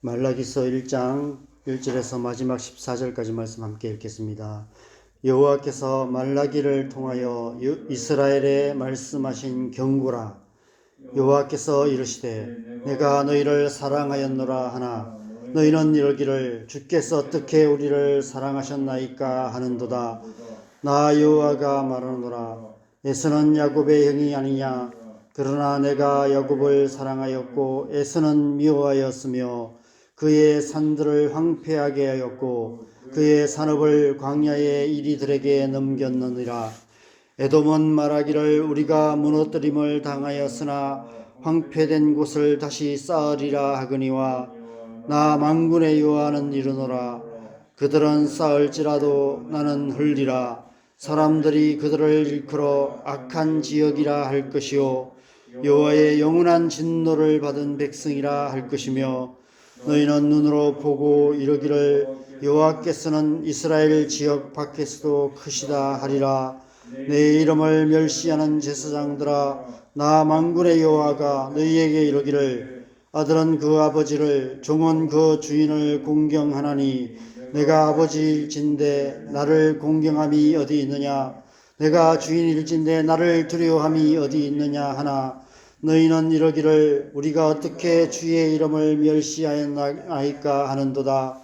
말라기서 1장 1절에서 마지막 14절까지 말씀 함께 읽겠습니다. 여호와께서 말라기를 통하여 이스라엘에 말씀하신 경고라. 여호와께서 이르시되 내가 너희를 사랑하였노라 하나 너희는 이러기를 주께서 어떻게 우리를 사랑하셨나이까 하는도다. 나 여호와가 말하노라. 에서는 야곱의 형이 아니냐. 그러나 내가 야곱을 사랑하였고 에서는 미워하였으며 그의 산들을 황폐하게 하였고 그의 산업을 광야의 이리들에게 넘겼느니라. 에돔은 말하기를 우리가 무너뜨림을 당하였으나 황폐된 곳을 다시 쌓으리라 하거니와 나 만군의 여호와는 이르노라. 그들은 쌓을지라도 나는 흘리라. 사람들이 그들을 일컬어 악한 지역이라 할 것이요 여호와의 영원한 진노를 받은 백성이라 할 것이며 너희는 눈으로 보고 이르기를 여호와께서는 이스라엘 지역 밖에서도 크시다 하리라. 내 이름을 멸시하는 제사장들아, 나 만군의 여호와가 너희에게 이르기를 아들은 그 아버지를 종은 그 주인을 공경하나니 내가 아버지일진데 나를 공경함이 어디 있느냐. 내가 주인일진데 나를 두려워함이 어디 있느냐 하나 너희는 이러기를 우리가 어떻게 주의 이름을 멸시하였나이까 하는도다.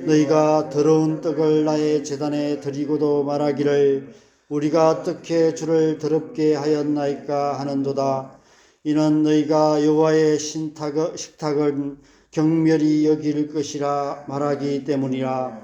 너희가 더러운 떡을 나의 제단에 드리고도 말하기를 우리가 어떻게 주를 더럽게 하였나이까 하는도다. 이는 너희가 여호와의 식탁은 경멸히 여길 것이라 말하기 때문이라.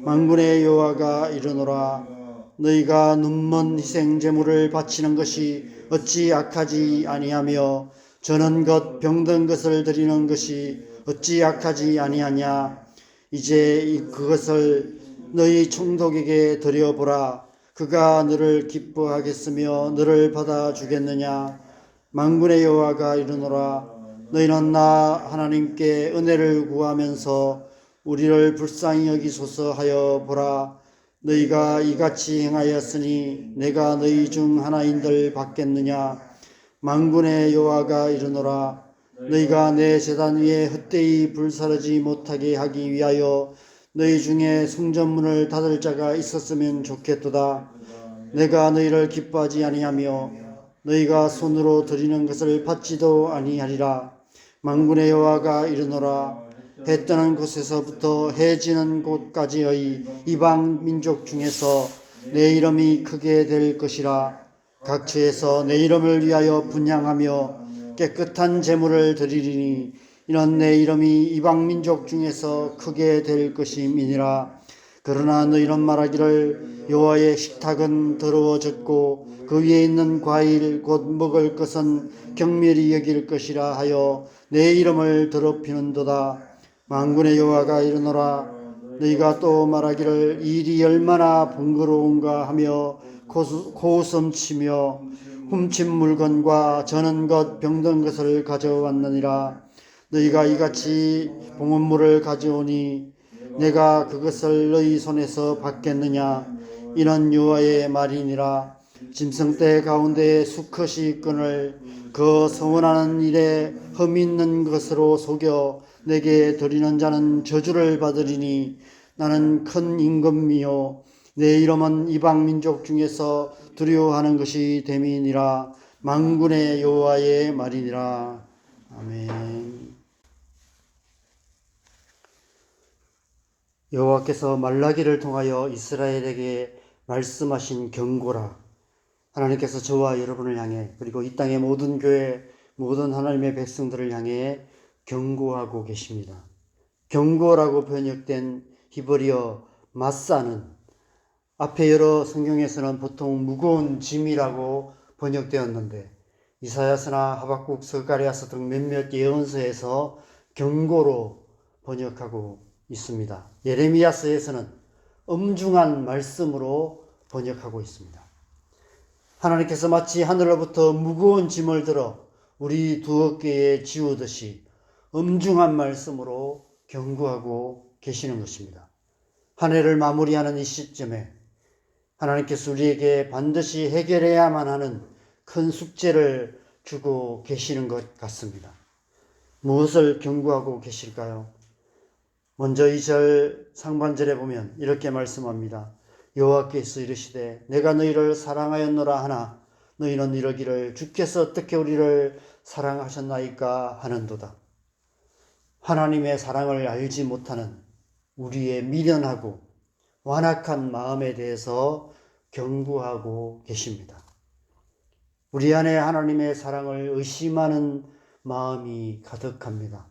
만군의 여호와가 이르노라. 너희가 눈먼 희생 제물을 바치는 것이 어찌 악하지 아니하며 저는 것 병든 것을 드리는 것이 어찌 악하지 아니하냐. 이제 그것을 너희 총독에게 드려보라. 그가 너를 기뻐하겠으며 너를 받아주겠느냐. 만군의 여호와가 이르노라. 너희는 나 하나님께 은혜를 구하면서 우리를 불쌍히 여기소서 하여 보라. 너희가 이같이 행하였으니 내가 너희 중 하나인들 받겠느냐. 만군의 여호와가 이르노라. 너희가 내 제단 위에 헛되이 불사르지 못하게 하기 위하여 너희 중에 성전문을 닫을 자가 있었으면 좋겠도다. 내가 너희를 기뻐하지 아니하며 너희가 손으로 드리는 것을 받지도 아니하리라. 만군의 여호와가 이르노라. 해 뜨는 곳에서부터 해 지는 곳까지의 이방 민족 중에서 내 이름이 크게 될 것이라. 각처에서 내 이름을 위하여 분향하며 깨끗한 제물을 드리리니 이는 내 이름이 이방 민족 중에서 크게 될 것임이니라. 그러나 너희는 말하기를 여호와의 식탁은 더러워졌고 그 위에 있는 과일 곧 먹을 것은 경멸히 여길 것이라 하여 내 이름을 더럽히는도다. 만군의 여호와가 이르노라. 너희가 또 말하기를 이 일이 얼마나 번거로운가 하며 고웃음치며 훔친 물건과 저는 것 병든 것을 가져왔느니라. 너희가 이같이 봉헌물을 가져오니 내가 그것을 너희 손에서 받겠느냐. 이는 여호와의 말이니라. 짐승떼 가운데 수컷이 끈을 그 서원하는 일에 흠 있는 것으로 속여 내게 드리는 자는 저주를 받으리니 나는 큰 임금이요 내 이름은 이방 민족 중에서 두려워하는 것이 됨이니라. 만군의 여호와의 말이니라. 아멘. 여호와께서 말라기를 통하여 이스라엘에게 말씀하신 경고라. 하나님께서 저와 여러분을 향해 그리고 이 땅의 모든 교회 모든 하나님의 백성들을 향해 경고하고 계십니다. 경고라고 번역된 히브리어 마사는 앞에 여러 성경에서는 보통 무거운 짐이라고 번역되었는데 이사야서나 하박국, 스가랴서 등 몇몇 예언서에서 경고로 번역하고 있습니다. 예레미야서에서는 엄중한 말씀으로 번역하고 있습니다. 하나님께서 마치 하늘로부터 무거운 짐을 들어 우리 두 어깨에 지우듯이 엄중한 말씀으로 경고하고 계시는 것입니다. 한 해를 마무리하는 이 시점에 하나님께서 우리에게 반드시 해결해야만 하는 큰 숙제를 주고 계시는 것 같습니다. 무엇을 경고하고 계실까요? 먼저 2절 상반절에 보면 이렇게 말씀합니다. 여호와께서 이르시되 내가 너희를 사랑하였노라 하나 너희는 이러기를 주께서 어떻게 우리를 사랑하셨나이까 하는도다. 하나님의 사랑을 알지 못하는 우리의 미련하고 완악한 마음에 대해서 경고하고 계십니다. 우리 안에 하나님의 사랑을 의심하는 마음이 가득합니다.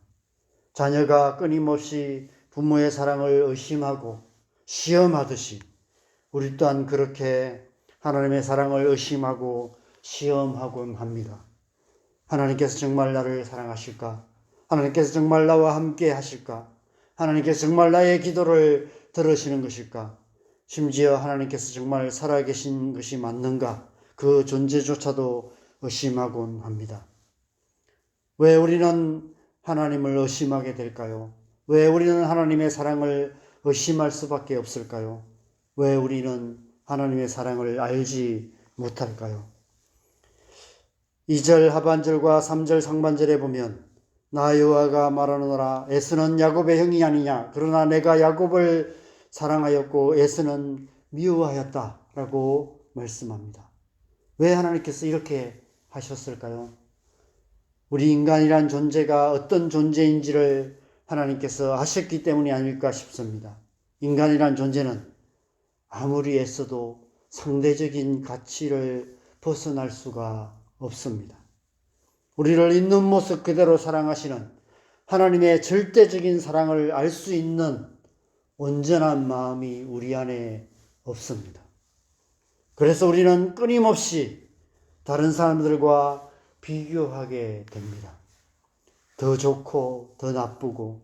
자녀가 끊임없이 부모의 사랑을 의심하고 시험하듯이 우리 또한 그렇게 하나님의 사랑을 의심하고 시험하곤 합니다. 하나님께서 정말 나를 사랑하실까? 하나님께서 정말 나와 함께 하실까? 하나님께서 정말 나의 기도를 들으시는 것일까? 심지어 하나님께서 정말 살아계신 것이 맞는가? 그 존재조차도 의심하곤 합니다. 왜 우리는 하나님을 의심하게 될까요? 왜 우리는 하나님의 사랑을 의심할 수밖에 없을까요? 왜 우리는 하나님의 사랑을 알지 못할까요? 2절 하반절과 3절 상반절에 보면 나 여호와가 말하노라 에서는 야곱의 형이 아니냐 그러나 내가 야곱을 사랑하였고 에서는 미워하였다 라고 말씀합니다. 왜 하나님께서 이렇게 하셨을까요? 우리 인간이란 존재가 어떤 존재인지를 하나님께서 아셨기 때문이 아닐까 싶습니다. 인간이란 존재는 아무리 애써도 상대적인 가치를 벗어날 수가 없습니다. 우리를 있는 모습 그대로 사랑하시는 하나님의 절대적인 사랑을 알 수 있는 온전한 마음이 우리 안에 없습니다. 그래서 우리는 끊임없이 다른 사람들과 비교하게 됩니다. 더 좋고 더 나쁘고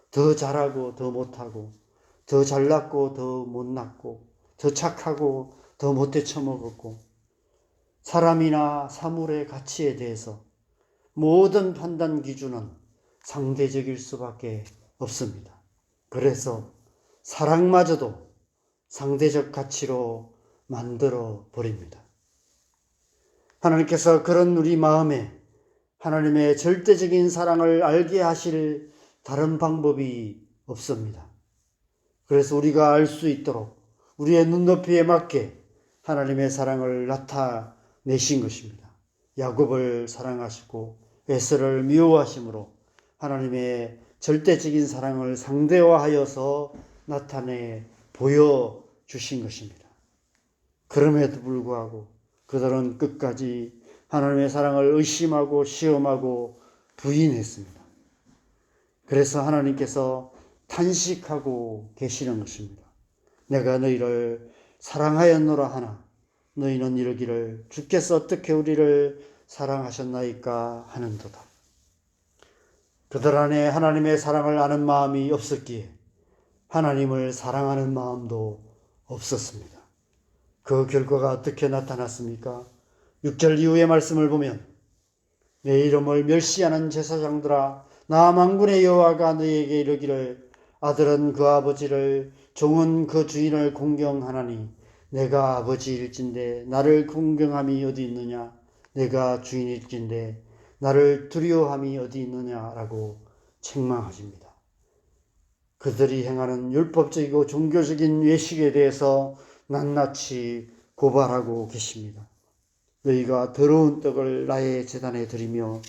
더 잘하고 더 못하고 더 잘났고 더 못났고 더 착하고 더 못돼 처먹었고 사람이나 사물의 가치에 대해서 모든 판단 기준은 상대적일 수밖에 없습니다. 그래서 사랑마저도 상대적 가치로 만들어 버립니다. 하나님께서 그런 우리 마음에 하나님의 절대적인 사랑을 알게 하실 다른 방법이 없습니다. 그래서 우리가 알 수 있도록 우리의 눈높이에 맞게 하나님의 사랑을 나타내신 것입니다. 야곱을 사랑하시고 에서를 미워하심으로 하나님의 절대적인 사랑을 상대화하여서 나타내 보여주신 것입니다. 그럼에도 불구하고 그들은 끝까지 하나님의 사랑을 의심하고 시험하고 부인했습니다. 그래서 하나님께서 탄식하고 계시는 것입니다. 내가 너희를 사랑하였노라 하나 너희는 이러기를 주께서 어떻게 우리를 사랑하셨나이까 하는도다. 그들 안에 하나님의 사랑을 아는 마음이 없었기에 하나님을 사랑하는 마음도 없었습니다. 그 결과가 어떻게 나타났습니까? 6절 이후의 말씀을 보면 내 이름을 멸시하는 제사장들아 나 만군의 여호와가 너희에게 이르기를 아들은 그 아버지를 종은 그 주인을 공경하나니 내가 아버지일진데 나를 공경함이 어디 있느냐 내가 주인일진데 나를 두려워함이 어디 있느냐라고 책망하십니다. 그들이 행하는 율법적이고 종교적인 외식에 대해서 낱낱이 고발하고 계십니다. 너희가 더러운 떡을 나의 제단에 드리며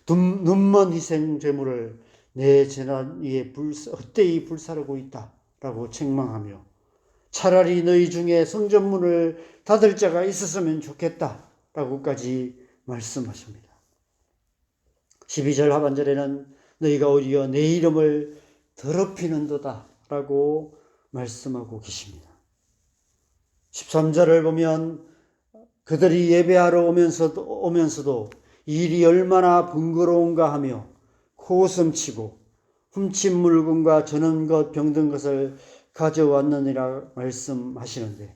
눈먼 희생 제물을 내 제단 위에 헛되이 불사르고 있다라고 책망하며 차라리 너희 중에 성전문을 닫을 자가 있었으면 좋겠다라고까지 말씀하십니다. 12절 하반절에는 너희가 오히려 내 이름을 더럽히는도다 라고 말씀하고 계십니다. 13절을 보면 그들이 예배하러 오면서도 이 일이 얼마나 번거로운가 하며 코웃음치고 훔친 물건과 저는 것 병든 것을 가져왔느니라 말씀하시는데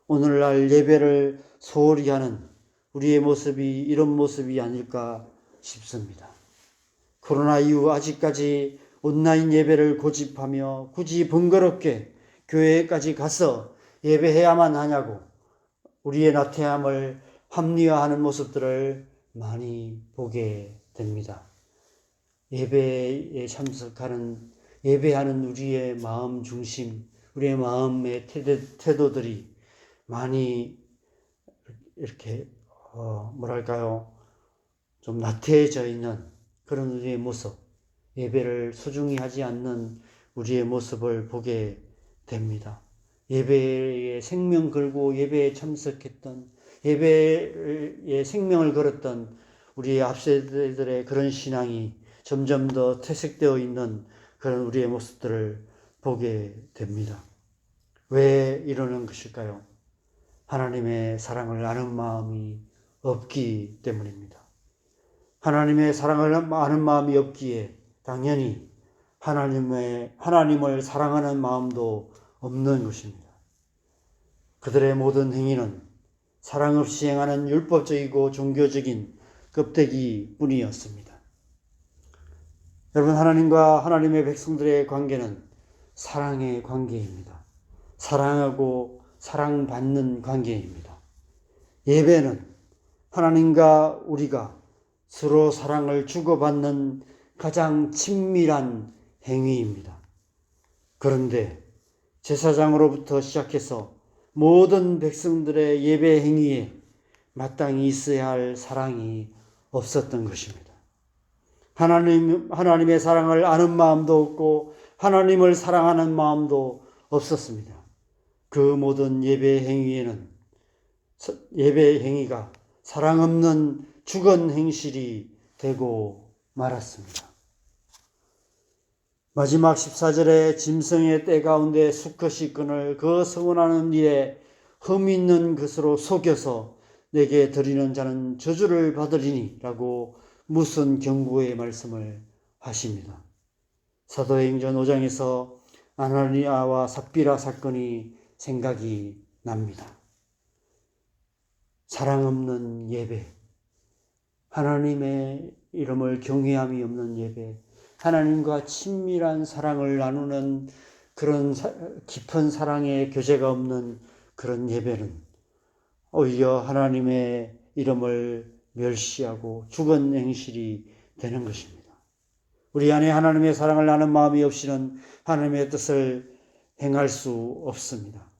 오늘날 예배를 소홀히 하는 우리의 모습이 이런 모습이 아닐까 싶습니다. 코로나 이후 아직까지 온라인 예배를 고집하며 굳이 번거롭게 교회까지 가서 예배해야만 하냐고 우리의 나태함을 합리화하는 모습들을 많이 보게 됩니다. 예배에 참석하는 예배하는 우리의 마음 중심, 우리의 마음의 태도들이 많이 이렇게 뭐랄까요? 좀 나태해져 있는 그런 우리의 모습, 예배를 소중히 하지 않는 우리의 모습을 보게 됩니다. 예배에 생명 걸고 예배에 참석했던, 예배에 생명을 걸었던 우리의 앞세대들의 그런 신앙이 점점 더 퇴색되어 있는 그런 우리의 모습들을 보게 됩니다. 왜 이러는 것일까요? 하나님의 사랑을 아는 마음이 없기 때문입니다. 하나님의 사랑을 아는 마음이 없기에 당연히 하나님을 사랑하는 마음도 없는 것입니다. 그들의 모든 행위는 사랑 없이 행하는 율법적이고 종교적인 껍데기 뿐이었습니다. 여러분, 하나님과 하나님의 백성들의 관계는 사랑의 관계입니다. 사랑하고 사랑받는 관계입니다. 예배는 하나님과 우리가 서로 사랑을 주고받는 가장 친밀한 행위입니다. 그런데 제사장으로부터 시작해서 모든 백성들의 예배 행위에 마땅히 있어야 할 사랑이 없었던 것입니다. 하나님의 사랑을 아는 마음도 없고 하나님을 사랑하는 마음도 없었습니다. 그 모든 예배 행위가 사랑 없는 죽은 행실이 되고 말았습니다. 마지막 14절에 짐승의 떼 가운데 수컷이 끈을 그 서원하는 일에 흠 있는 것으로 속여서 내게 드리는 자는 저주를 받으리니 라고 무슨 경고의 말씀을 하십니다. 사도행전 5장에서 아나니아와 삽비라 사건이 생각이 납니다. 사랑 없는 예배, 하나님의 이름을 경외함이 없는 예배, 하나님과 친밀한 사랑을 나누는 그런 깊은 사랑의 교제가 없는 그런 예배는 오히려 하나님의 이름을 멸시하고 죽은 행실이 되는 것입니다. 우리 안에 하나님의 사랑을 나는 마음이 없이는 하나님의 뜻을 행할 수 없습니다.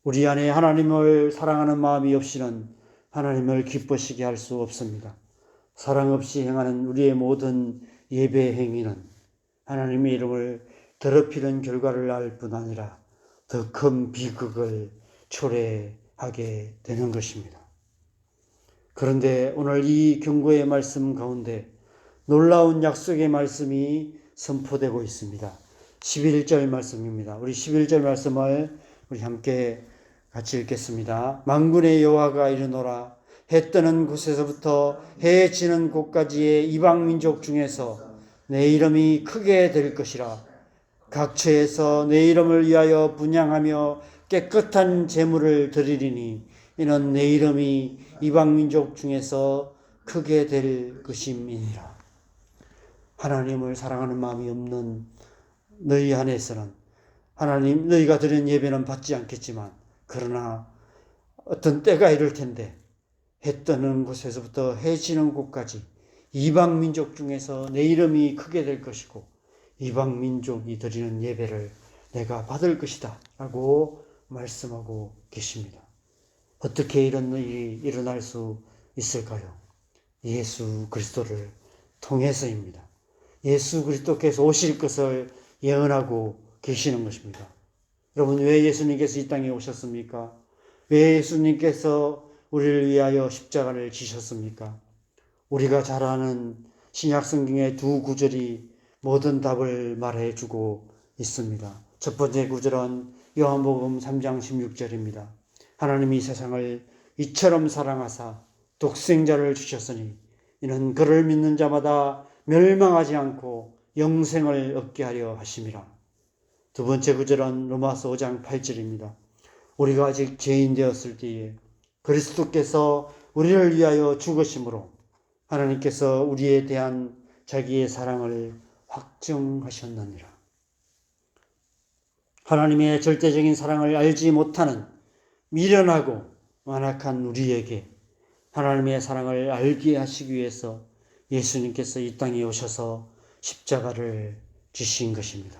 우리 안에 하나님을 사랑하는 마음이 없이는 하나님을 기쁘시게 할 수 없습니다. 사랑 없이 행하는 우리의 모든 예배 행위는 하나님의 이름을 더럽히는 결과를 낳을 뿐 아니라 더 큰 비극을 초래하게 되는 것입니다. 그런데 오늘 이 경고의 말씀 가운데 놀라운 약속의 말씀이 선포되고 있습니다. 11절 말씀입니다. 우리 11절 말씀을 우리 함께 같이 읽겠습니다. 만군의 여호와가 이르노라. 해 뜨는 곳에서부터 해 지는 곳까지의 이방 민족 중에서 내 이름이 크게 될 것이라. 각처에서 내 이름을 위하여 분향하며 깨끗한 제물을 드리리니 이는 내 이름이 이방 민족 중에서 크게 될 것임이니라. 하나님을 사랑하는 마음이 없는 너희 안에서는 하나님, 너희가 드리는 예배는 받지 않겠지만, 그러나 어떤 때가 이를 텐데 해 뜨는 곳에서부터 해 지는 곳까지 이방 민족 중에서 내 이름이 크게 될 것이고 이방 민족이 드리는 예배를 내가 받을 것이다 라고 말씀하고 계십니다. 어떻게 이런 일이 일어날 수 있을까요? 예수 그리스도를 통해서입니다. 예수 그리스도께서 오실 것을 예언하고 계시는 것입니다. 여러분, 왜 예수님께서 이 땅에 오셨습니까? 왜 예수님께서 우리를 위하여 십자가를 지셨습니까? 우리가 잘 아는 신약성경의 두 구절이 모든 답을 말해주고 있습니다. 첫 번째 구절은 요한복음 3장 16절입니다. 하나님이 세상을 이처럼 사랑하사 독생자를 주셨으니 이는 그를 믿는 자마다 멸망하지 않고 영생을 얻게 하려 하심이라. 두 번째 구절은 로마서 5장 8절입니다. 우리가 아직 죄인 되었을 때에 그리스도께서 우리를 위하여 죽으심으로 하나님께서 우리에 대한 자기의 사랑을 확증하셨느니라. 하나님의 절대적인 사랑을 알지 못하는 미련하고 완악한 우리에게 하나님의 사랑을 알게 하시기 위해서 예수님께서 이 땅에 오셔서 십자가를 주신 것입니다.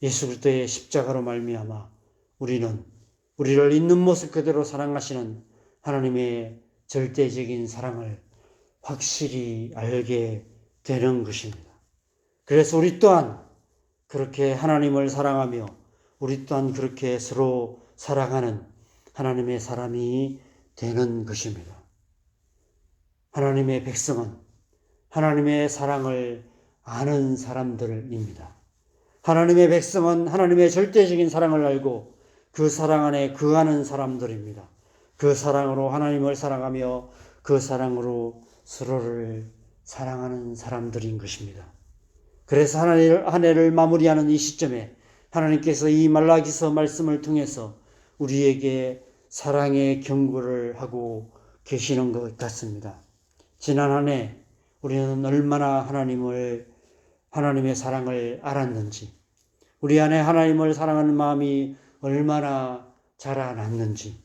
예수 그리스도의 십자가로 말미암아 우리를 있는 모습 그대로 사랑하시는 하나님의 절대적인 사랑을 확실히 알게 되는 것입니다. 그래서 우리 또한 그렇게 하나님을 사랑하며 우리 또한 그렇게 서로 사랑하는 하나님의 사람이 되는 것입니다. 하나님의 백성은 하나님의 사랑을 아는 사람들입니다. 하나님의 백성은 하나님의 절대적인 사랑을 알고 그 사랑 안에 거하는 사람들입니다. 그 사랑으로 하나님을 사랑하며 그 사랑으로 서로를 사랑하는 사람들인 것입니다. 그래서 한 해를 마무리하는 이 시점에 하나님께서 이 말라기서 말씀을 통해서 우리에게 사랑의 경고를 하고 계시는 것 같습니다. 지난 한 해 우리는 얼마나 하나님의 사랑을 알았는지, 우리 안에 하나님을 사랑하는 마음이 얼마나 자라났는지,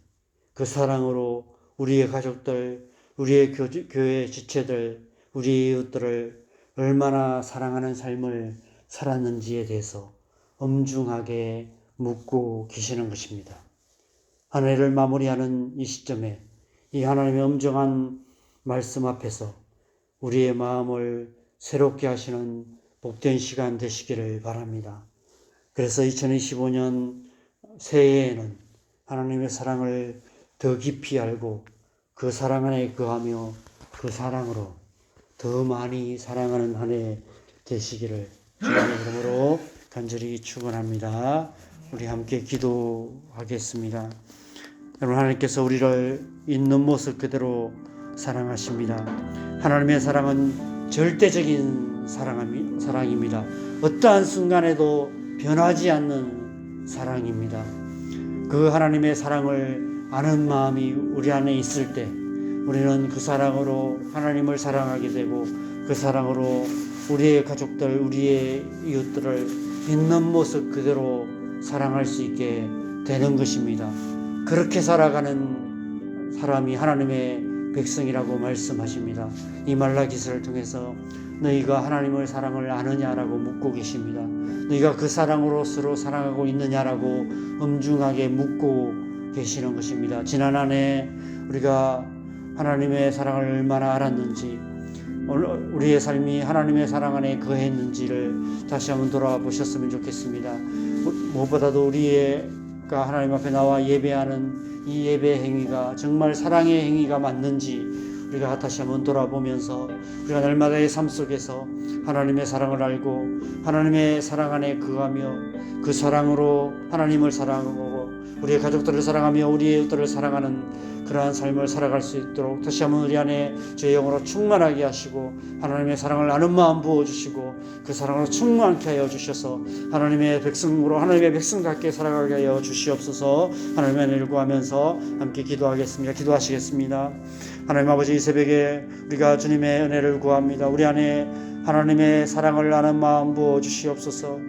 그 사랑으로 우리의 가족들, 우리의 교회 지체들, 우리의 이웃들을 얼마나 사랑하는 삶을 살았는지에 대해서 엄중하게 묻고 계시는 것입니다. 한 해를 마무리하는 이 시점에 이 하나님의 엄정한 말씀 앞에서 우리의 마음을 새롭게 하시는 복된 시간 되시기를 바랍니다. 그래서 2025년 새해에는 하나님의 사랑을 더 깊이 알고 그 사랑 안에 거하며 그 사랑으로 더 많이 사랑하는 한 해 되시기를 주님의 이름으로 간절히 축원합니다. 우리 함께 기도하겠습니다. 여러분, 하나님께서 우리를 있는 모습 그대로 사랑하십니다. 하나님의 사랑은 절대적인 사랑입니다. 어떠한 순간에도 변하지 않는 사랑입니다. 그 하나님의 사랑을 아는 마음이 우리 안에 있을 때 우리는 그 사랑으로 하나님을 사랑하게 되고 그 사랑으로 우리의 가족들, 우리의 이웃들을 있는 모습 그대로 사랑할 수 있게 되는 것입니다. 그렇게 살아가는 사람이 하나님의 백성이라고 말씀하십니다. 이 말라기서를 통해서 너희가 하나님의 사랑을 아느냐라고 묻고 계십니다. 너희가 그 사랑으로 서로 사랑하고 있느냐라고 엄중하게 묻고 계시는 것입니다. 지난 한 해 우리가 하나님의 사랑을 얼마나 알았는지, 우리의 삶이 하나님의 사랑 안에 거했는지를 다시 한번 돌아보셨으면 좋겠습니다. 무엇보다도 우리가 하나님 앞에 나와 예배하는 이 예배 행위가 정말 사랑의 행위가 맞는지 우리가 다시 한번 돌아보면서 우리가 날마다의 삶 속에서 하나님의 사랑을 알고 하나님의 사랑 안에 거하며 그 사랑으로 하나님을 사랑하고 우리의 가족들을 사랑하며 우리의 이웃들을 사랑하는 그러한 삶을 살아갈 수 있도록 다시 한번 우리 안에 제 영으로 충만하게 하시고 하나님의 사랑을 아는 마음 부어주시고 그 사랑으로 충만케 하여 주셔서 하나님의 백성으로 하나님의 백성답게 살아가게 하여 주시옵소서. 하나님의 은혜를 구하면서 함께 기도하겠습니다. 기도하시겠습니다. 하나님 아버지, 이 새벽에 우리가 주님의 은혜를 구합니다. 우리 안에 하나님의 사랑을 아는 마음 부어 주시옵소서.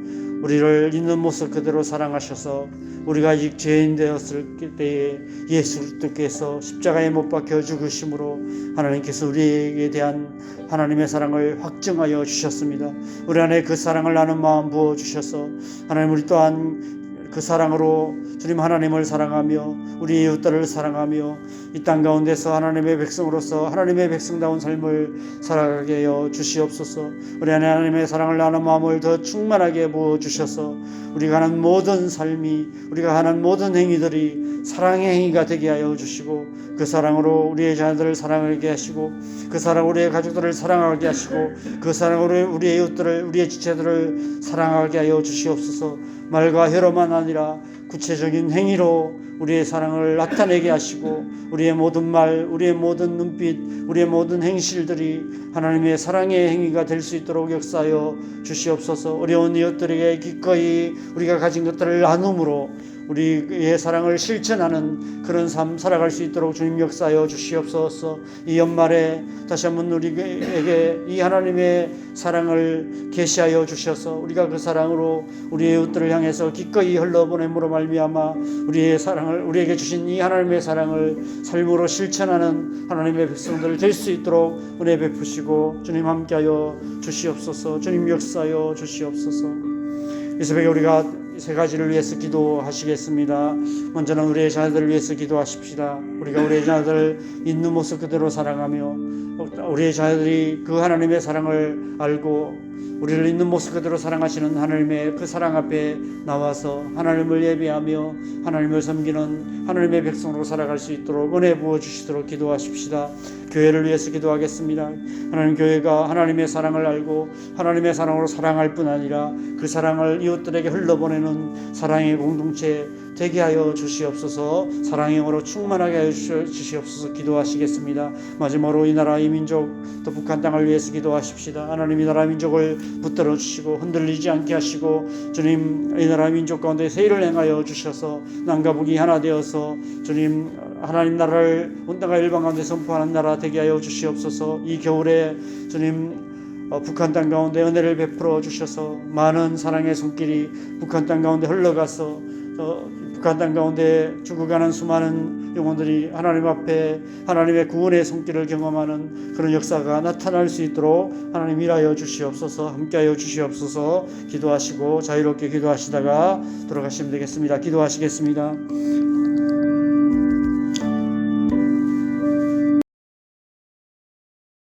우리를 있는 모습 그대로 사랑하셔서 우리가 아직 죄인 되었을 때에 예수 그리스도께서 십자가에 못 박혀 죽으심으로 하나님께서 우리에게 대한 하나님의 사랑을 확증하여 주셨습니다. 우리 안에 그 사랑을 아는 마음 부어 주셔서 하나님, 우리 또한 그 사랑으로 주님 하나님을 사랑하며 우리 이웃들을 사랑하며 이 땅 가운데서 하나님의 백성으로서 하나님의 백성다운 삶을 살아가게 하여 주시옵소서. 우리 안에 하나님의 사랑을 나눈 마음을 더 충만하게 부어주셔서 우리가 하는 모든 삶이, 우리가 하는 모든 행위들이 사랑의 행위가 되게 하여 주시고 그 사랑으로 우리의 자녀들을 사랑하게 하시고 그 사랑으로 우리의 가족들을 사랑하게 하시고 그 사랑으로 우리의 이웃들을, 우리의 지체들을 사랑하게 하여 주시옵소서. 말과 혀로만 아니라 구체적인 행위로 우리의 사랑을 나타내게 하시고 우리의 모든 말, 우리의 모든 눈빛, 우리의 모든 행실들이 하나님의 사랑의 행위가 될 수 있도록 역사하여 주시옵소서. 어려운 이웃들에게 기꺼이 우리가 가진 것들을 나눔으로 우리의 사랑을 실천하는 그런 삶 살아갈 수 있도록 주님 역사하여 주시옵소서. 이 연말에 다시 한번 우리에게 이 하나님의 사랑을 계시하여 주셔서 우리가 그 사랑으로 우리의 이웃들을 향해서 기꺼이 흘러보냄으로 말미암아 우리의 사랑을, 우리에게 주신 이 하나님의 사랑을 삶으로 실천하는 하나님의 백성들 될 수 있도록 은혜 베푸시고 주님 함께하여 주시옵소서. 주님 역사하여 주시옵소서. 이 새벽에 우리가 세 가지를 위해서 기도하시겠습니다. 먼저는 우리의 자녀들을 위해서 기도하십시다. 우리가 우리의 자녀들을 있는 모습 그대로 사랑하며 우리의 자녀들이 그 하나님의 사랑을 알고 우리를 있는 모습 그대로 사랑하시는 하나님의 그 사랑 앞에 나와서 하나님을 예배하며 하나님을 섬기는 하나님의 백성으로 살아갈 수 있도록 은혜 부어주시도록 기도하십시다. 교회를 위해서 기도하겠습니다. 하나님, 교회가 하나님의 사랑을 알고 하나님의 사랑으로 사랑할 뿐 아니라 그 사랑을 이웃들에게 흘러보내는 사랑의 공동체 되게 하여 주시옵소서. 사랑의 영으로 충만하게 하여 주시옵소서. 기도하시겠습니다. 마지막으로 이 나라 이 민족 또 북한 땅을 위해서 기도하십시다. 하나님, 이 나라 민족을 붙들어 주시고 흔들리지 않게 하시고 주님, 이 나라 민족 가운데 세일을 행하여 주셔서 남과 북이 하나 되어서 주님 하나님 나라를 온 땅과 일방 가운데 선포하는 나라 되게 하여 주시옵소서. 이 겨울에 주님 북한 땅 가운데 은혜를 베풀어 주셔서 많은 사랑의 손길이 북한 땅 가운데 흘러가서 북한 땅 가운데 죽어가는 수많은 영혼들이 하나님 앞에 하나님의 구원의 손길을 경험하는 그런 역사가 나타날 수 있도록 하나님 일하여 주시옵소서. 함께하여 주시옵소서. 기도하시고 자유롭게 기도하시다가 돌아가시면 되겠습니다. 기도하시겠습니다.